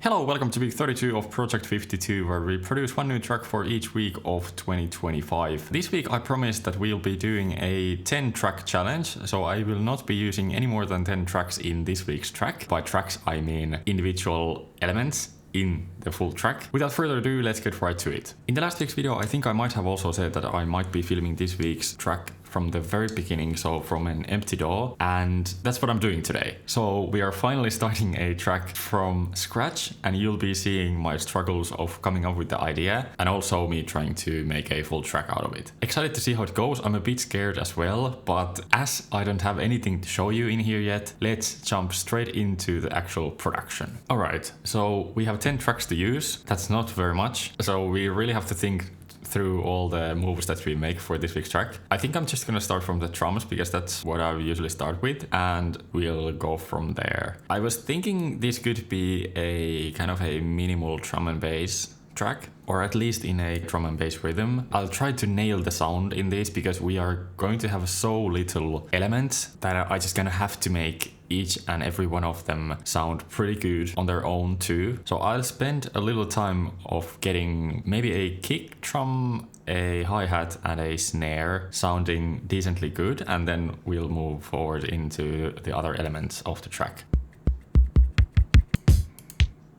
Hello, welcome to week 32 of Project 52, where we produce one new track for each week of 2025. This week I promised that we'll be doing a 10 track challenge, so I will not be using any more than 10 tracks in this week's track. By tracks I mean individual elements in the full track. Without further ado, let's get right to it. In the last week's video, I think I might have also said that I might be filming this week's track from the very beginning, so from an empty DAW, and that's what I'm doing today. So we are finally starting a track from scratch, and you'll be seeing my struggles of coming up with the idea and also me trying to make a full track out of it. Excited to see how it goes. I'm a bit scared as well, but as I don't have anything to show you in here yet, let's jump straight into the actual production. Alright, so we have 10 tracks to use. That's not very much, so we really have to think through all the moves that we make for this week's track. I think I'm just gonna start from the drums because that's what I usually start with, and we'll go from there. I was thinking this could be a kind of a minimal drum and bass track, or at least in a drum and bass rhythm. I'll try to nail the sound in this because we are going to have so little elements that I just gonna have to make each and every one of them sound pretty good on their own too. So I'll spend a little time of getting maybe a kick drum, a hi-hat and a snare sounding decently good, and then we'll move forward into the other elements of the track.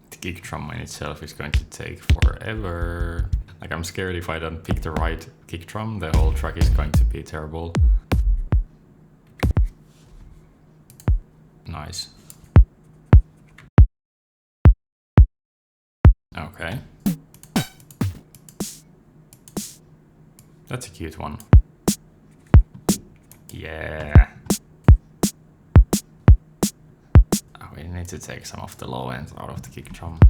The kick drum in itself is going to take forever. Like, I'm scared if I don't pick the right kick drum, the whole track is going to be terrible. Nice. Okay. That's a cute one. Yeah. Oh, we need to take some of the low end out of the kick drum.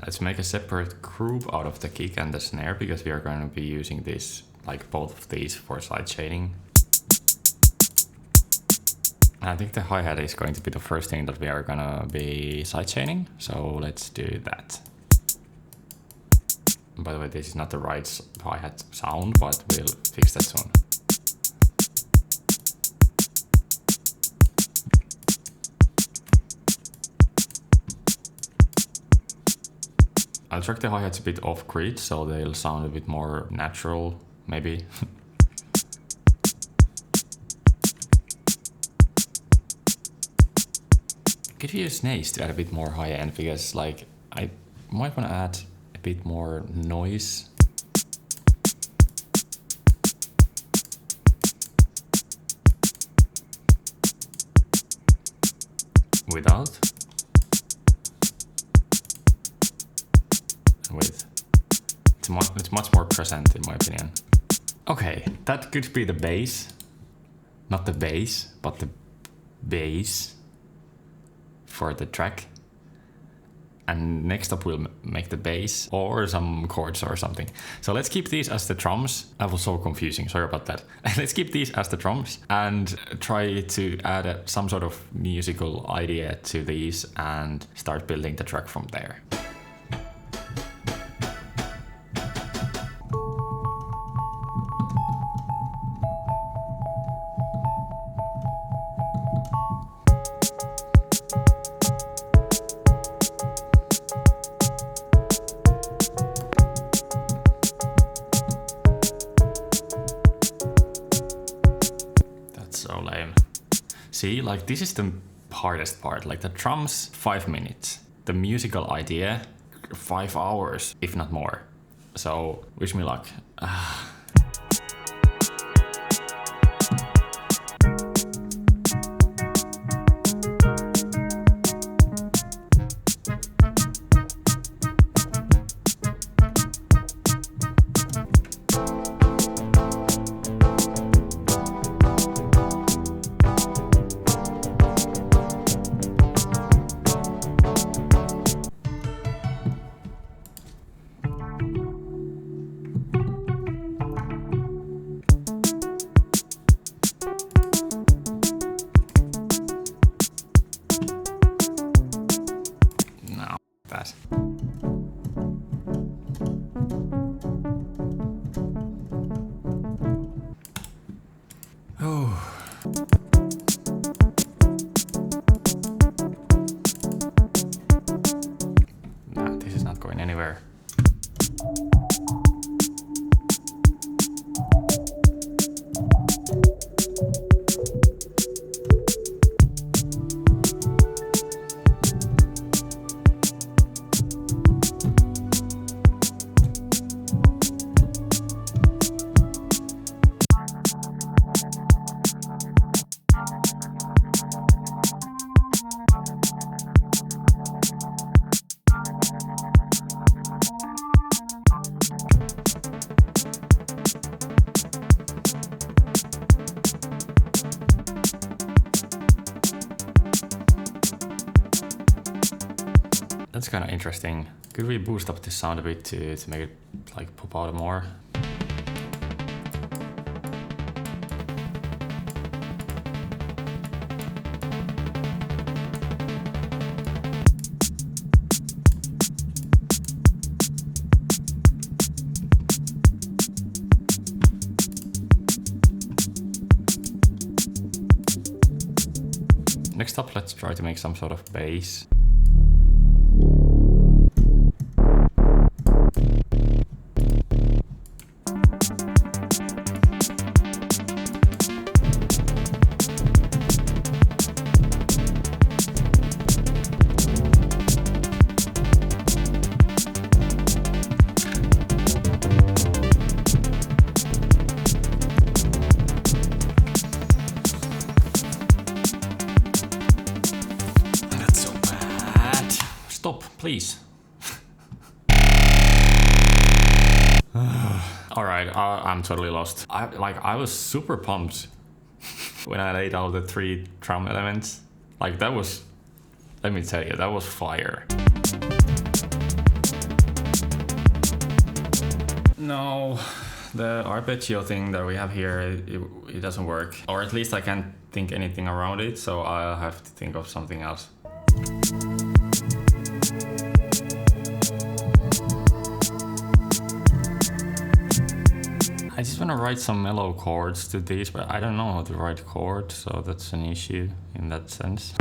Let's make a separate group out of the kick and the snare, because we are going to be using this, like both of these, for side shading. I think the hi-hat is going to be the first thing that we are gonna be side chaining, so let's do that. By the way, this is not the right hi-hat sound, but we'll fix that soon. I'll track the hi-hats a bit off-grid, so they'll sound a bit more natural, maybe. Could use snares to add a bit more high end, because like I might want to add a bit more noise. Without. With. It's much more present in my opinion. Okay, that could be the bass. Not the bass, but the bass for the track. And next up we'll make the bass or some chords or something. So let's keep these as the drums. That was so confusing, sorry about that. Let's keep these as the drums and try to add some sort of musical idea to these and start building the track from there. So lame. See, like this is the hardest part. Like the drums, 5 minutes. The musical idea, 5 hours, if not more. So wish me luck. That's kind of interesting. Could we boost up the sound a bit to make it like pop out more? Next up, let's try to make some sort of bass. Stop, please. Alright, I'm totally lost. I was super pumped when I laid out the 3 drum elements. Like that was, let me tell you, that was fire. No, the arpeggio thing that we have here, it doesn't work. Or at least I can't think anything around it, so I'll have to think of something else. I just want to write some mellow chords to these, but I don't know how to write chords, so that's an issue in that sense.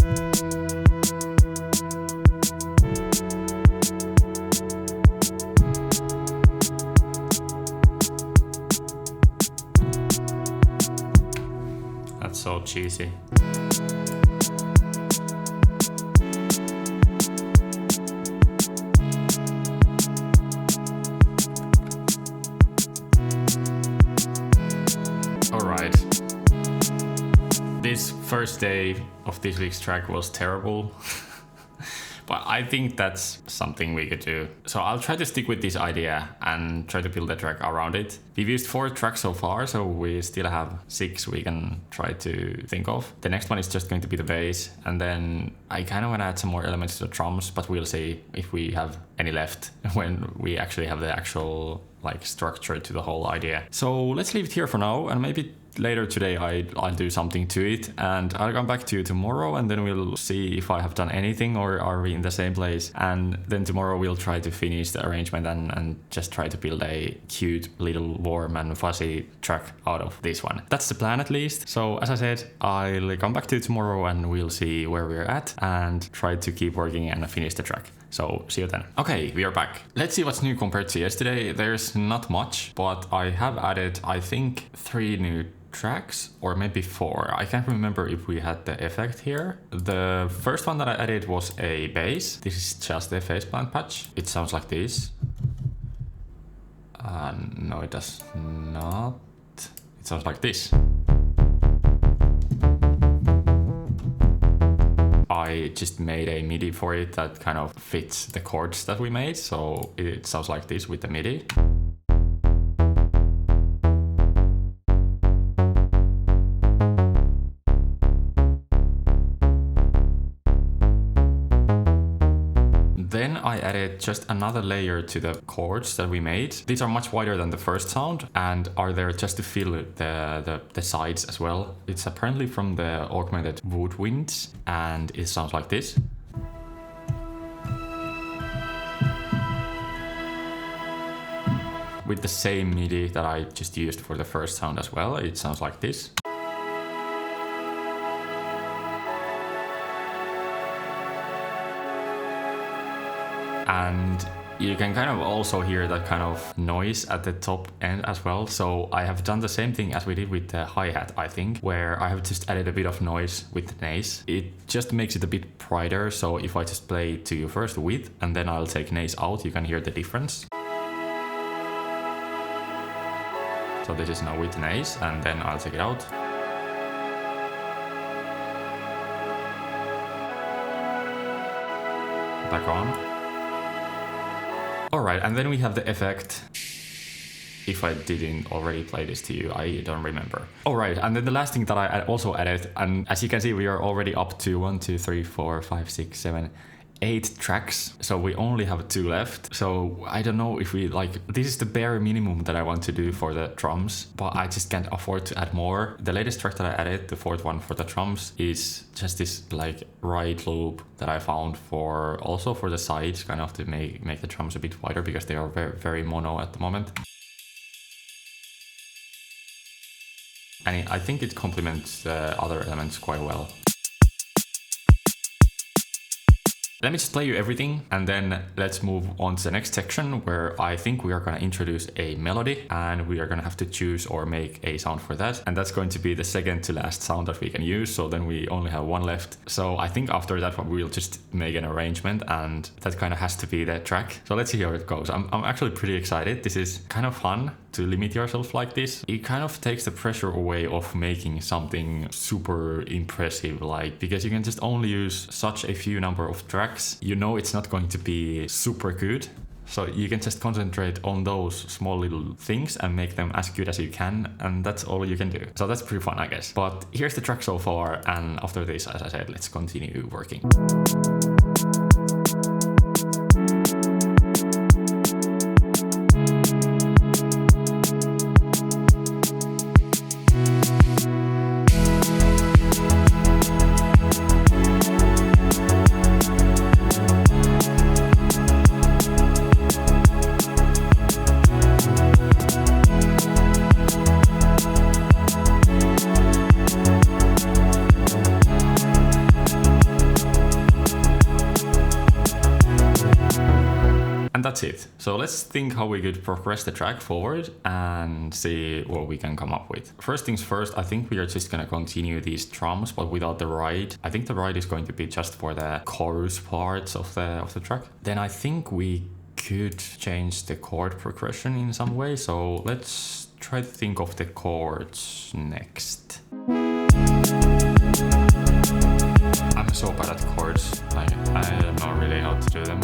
That's so cheesy. Alright. This first day of this week's track was terrible. But I think that's something we could do. So I'll try to stick with this idea and try to build a track around it. We've used 4 tracks so far, so we still have 6 we can try to think of. The next one is just going to be the bass, and then I kind of want to add some more elements to the drums, but we'll see if we have any left when we actually have the actual like structure to the whole idea. So let's leave it here for now, and maybe later today I'll do something to it, and I'll come back to you tomorrow, and then we'll see if I have done anything or are we in the same place. And then tomorrow we'll try to finish the arrangement and just try to build a cute little warm and fuzzy track out of this one. That's the plan at least. So as I said, I'll come back to you tomorrow and we'll see where we're at and try to keep working and finish the track. So see you then. Okay, we are back. Let's see what's new compared to yesterday. There's not much, but I have added, I think, 3 new tracks, or maybe 4. I can't remember if we had the effect here. The first one that I added was a bass. This is just a faceplant patch. It sounds like this. No, it does not. It sounds like this. I just made a MIDI for it that kind of fits the chords that we made, so it sounds like this with the MIDI. Then I added just another layer to the chords that we made. These are much wider than the first sound and are there just to fill the sides as well. It's apparently from the augmented woodwinds and it sounds like this. With the same MIDI that I just used for the first sound as well, it sounds like this. And you can kind of also hear that kind of noise at the top end as well. So I have done the same thing as we did with the hi-hat, I think, where I have just added a bit of noise with the Nace. It just makes it a bit brighter. So if I just play to you first with, and then I'll take Nace out, you can hear the difference. So this is now with the Nace, and then I'll take it out. Back on. Alright, and then we have the effect. If I didn't already play this to you, I don't remember. Alright, and then the last thing that I also added, and as you can see, we are already up to 1, 2, 3, 4, 5, 6, 7, 8 tracks, so we only have 2 left. So I don't know if we like, this is the bare minimum that I want to do for the drums, but I just can't afford to add more. The latest track that I added, the 4th one for the drums, is just this like ride loop that I found for also for the sides, kind of to make the drums a bit wider because they are very, very mono at the moment. And I think it complements the other elements quite well. Let me just play you everything, and then let's move on to the next section where I think we are going to introduce a melody, and we are going to have to choose or make a sound for that. And that's going to be the second to last sound that we can use. So then we only have 1 left. So I think after that one, we'll just make an arrangement, and that kind of has to be the track. So let's see how it goes. I'm actually pretty excited. This is kind of fun to limit yourself like this. It kind of takes the pressure away of making something super impressive, like, because you can just only use such a few number of tracks. You know it's not going to be super good, so you can just concentrate on those small little things and make them as good as you can, and that's all you can do. So that's pretty fun, I guess. But here's the track so far, and after this, as I said, let's continue working. That's it. So let's think how we could progress the track forward and see what we can come up with. First things first, I think we are just gonna continue these drums, but without the ride. I think the ride is going to be just for the chorus parts of the track. Then I think we could change the chord progression in some way. So let's try to think of the chords next. I'm so bad at chords. I don't know really how to do them.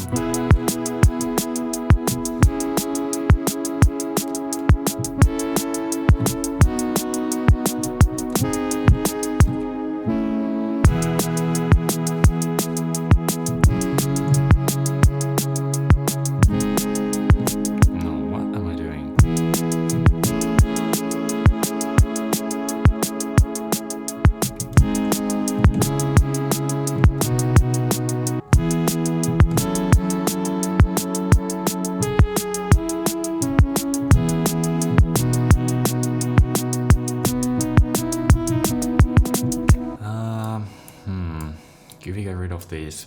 If we get rid of these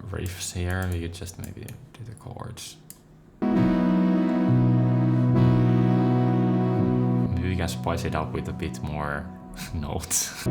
riffs here, we could just maybe do the chords. Maybe we can spice it up with a bit more notes.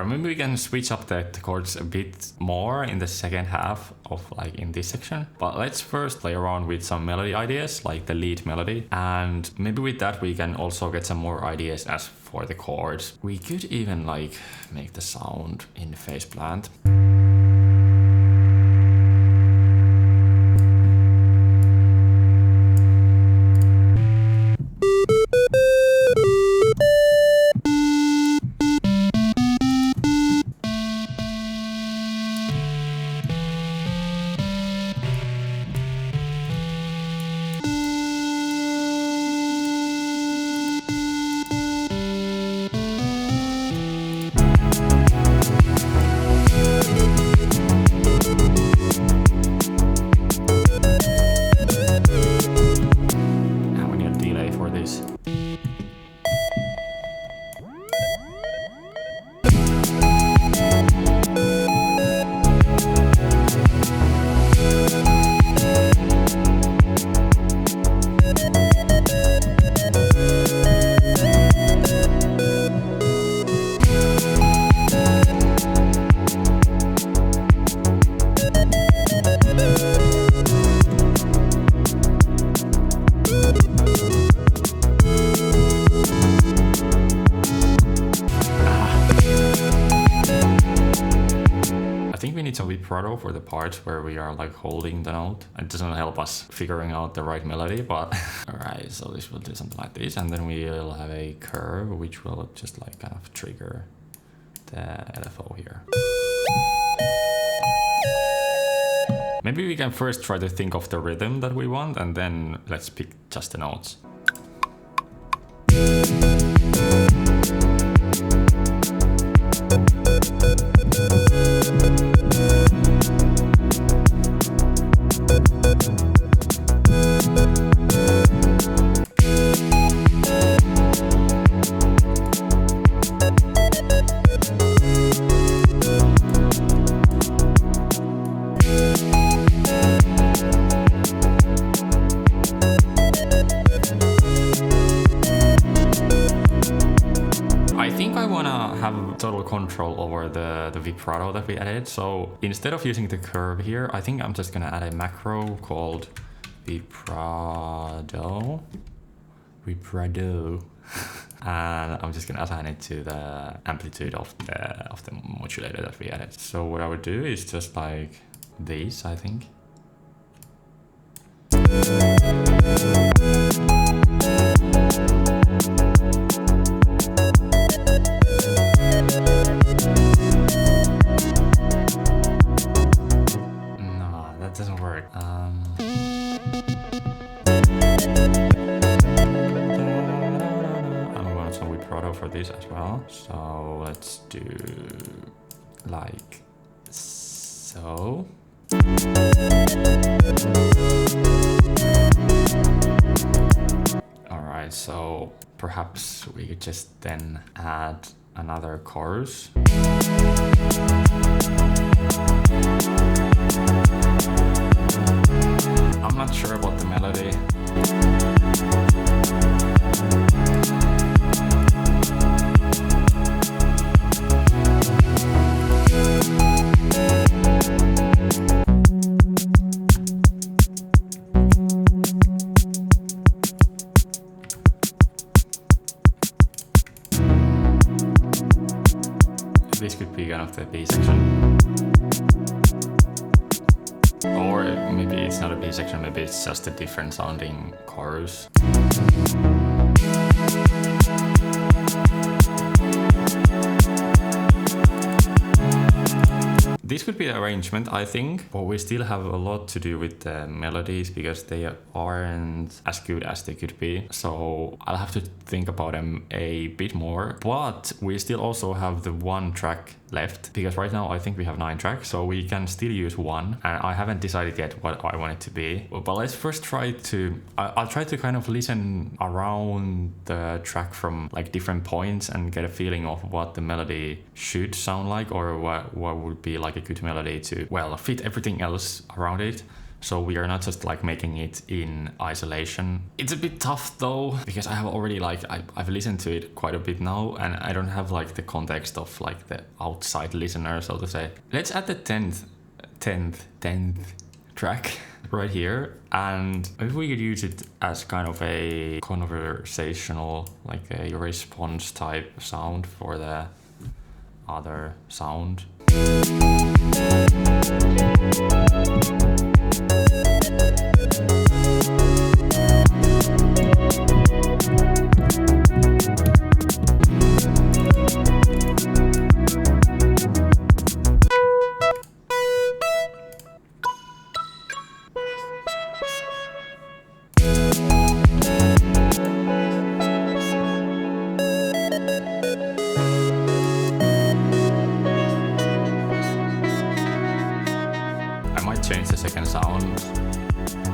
Maybe we can switch up the chords a bit more in the second half of like in this section. But let's first play around with some melody ideas, like the lead melody. And maybe with that we can also get some more ideas as for the chords. We could even like make the sound in Faceplant. vibrato for the parts where we are like holding the note. It doesn't help us figuring out the right melody, but alright, so this will do something like this, and then we'll have a curve which will just like kind of trigger the LFO here. Maybe we can first try to think of the rhythm that we want, and then let's pick just the notes. Total control over the vibrato that we added. So instead of using the curve here, I think I'm just gonna add a macro called vibrato. And I'm just gonna assign it to the amplitude of the modulator that we added. So what I would do is just like this, I think. Doesn't work. I'm going to some vibrato for this as well. So let's do like so. Alright, so perhaps we could just then add another chorus. I'm not sure about the melody. This could be kind of the B section. Or maybe it's not a B section, maybe it's just a different sounding chorus. This could be the arrangement, I think, but we still have a lot to do with the melodies because they aren't as good as they could be. So I'll have to think about them a bit more, but we still also have the one track left because right now I think we have 9 tracks, so we can still use one, and I haven't decided yet what I want it to be. But let's first try to, I'll try to kind of listen around the track from like different points and get a feeling of what the melody should sound like, or what would be like a good melody to, well, fit everything else around it. So we are not just like making it in isolation. It's a bit tough though, because I have already like, I've listened to it quite a bit now, and I don't have like the context of like the outside listener, so to say. Let's add the 10th track right here, and if we could use it as kind of a conversational, like a response type sound for the other sound. Change the second sound,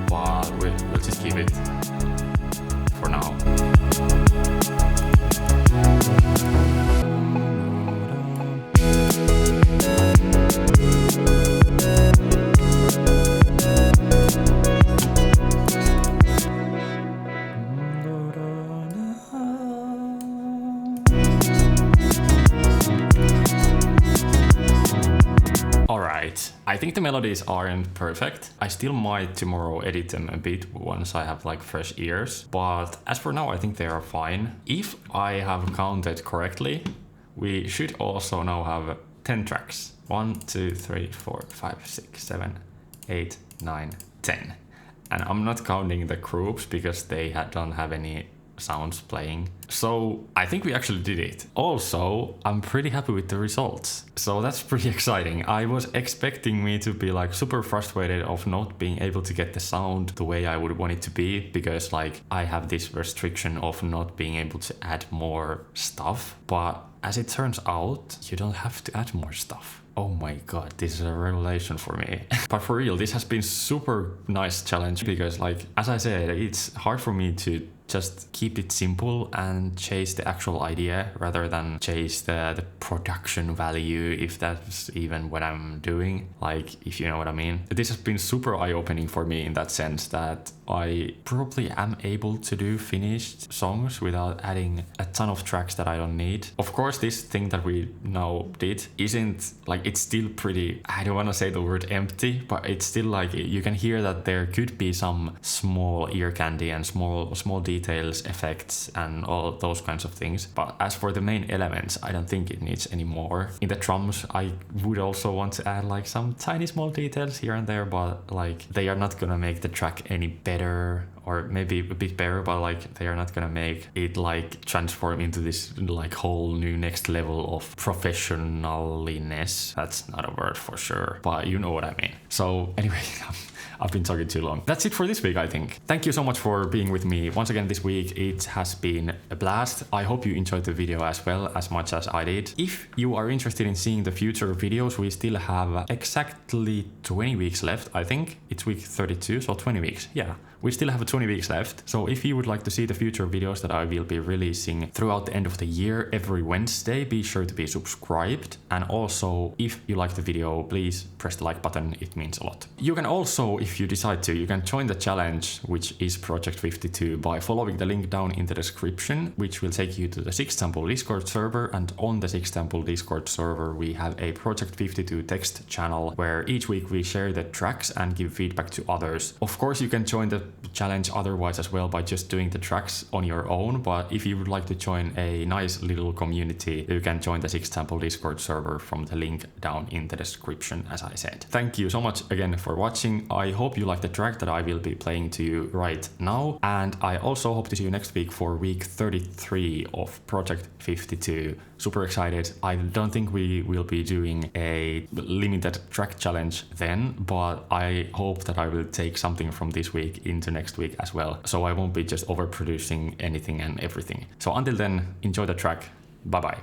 but we'll just keep it for now. I think the melodies aren't perfect. I still might tomorrow edit them a bit once I have like fresh ears, but as for now I think they are fine. If I have counted correctly, we should also now have 10 tracks. 1, 2, 3, 4, 5, 6, 7, 8, 9, 10. And I'm not counting the groups because they don't have any sounds playing. So I think we actually did it. Also, I'm pretty happy with the results. So that's pretty exciting. I was expecting me to be like super frustrated of not being able to get the sound the way I would want it to be, because like I have this restriction of not being able to add more stuff. But as it turns out, you don't have to add more stuff. Oh my god, this is a revelation for me. But for real, this has been super nice challenge because like, as I said, it's hard for me to just keep it simple and chase the actual idea rather than chase the production value, if that's even what I'm doing, like, if you know what I mean. This has been super eye-opening for me in that sense that I probably am able to do finished songs without adding a ton of tracks that I don't need. Of course, this thing that we now did isn't like, it's still pretty, I don't want to say the word empty, but it's still like, you can hear that there could be some small ear candy and small details, effects, and all those kinds of things. But as for the main elements, I don't think it needs any more. In the drums, I would also want to add like some tiny small details here and there, but like they are not gonna make the track any better, or maybe a bit better, but like they are not gonna make it like transform into this like whole new next level of professionaliness. That's not a word for sure, but you know what I mean. So anyway, I've been talking too long. That's it for this week, I think. Thank you so much for being with me once again this week. It has been a blast. I hope you enjoyed the video as well as much as I did. If you are interested in seeing the future videos, we still have exactly 20 weeks left. I think it's week 32, so 20 weeks. Yeah, we still have 20 weeks left. So if you would like to see the future videos that I will be releasing throughout the end of the year every Wednesday, be sure to be subscribed. And also, if you like the video, please press the like button. It means a lot. You can also, if you decide to, you can join the challenge, which is Project 52, by following the link down in the description, which will take you to the Sixth Sample Discord server. And on the Sixth Sample Discord server, we have a Project 52 text channel where each week we share the tracks and give feedback to others. Of course, you can join the challenge otherwise as well by just doing the tracks on your own, but if you would like to join a nice little community, you can join the Sixth Sample Discord server from the link down in the description, as I said. Thank you so much again for watching. I hope you like the track that I will be playing to you right now, and I also hope to see you next week for week 33 of Project 52. Super excited. I don't think we will be doing a limited track challenge then, but I hope that I will take something from this week into next week as well, so I won't be just overproducing anything and everything. So until then, enjoy the track. Bye bye.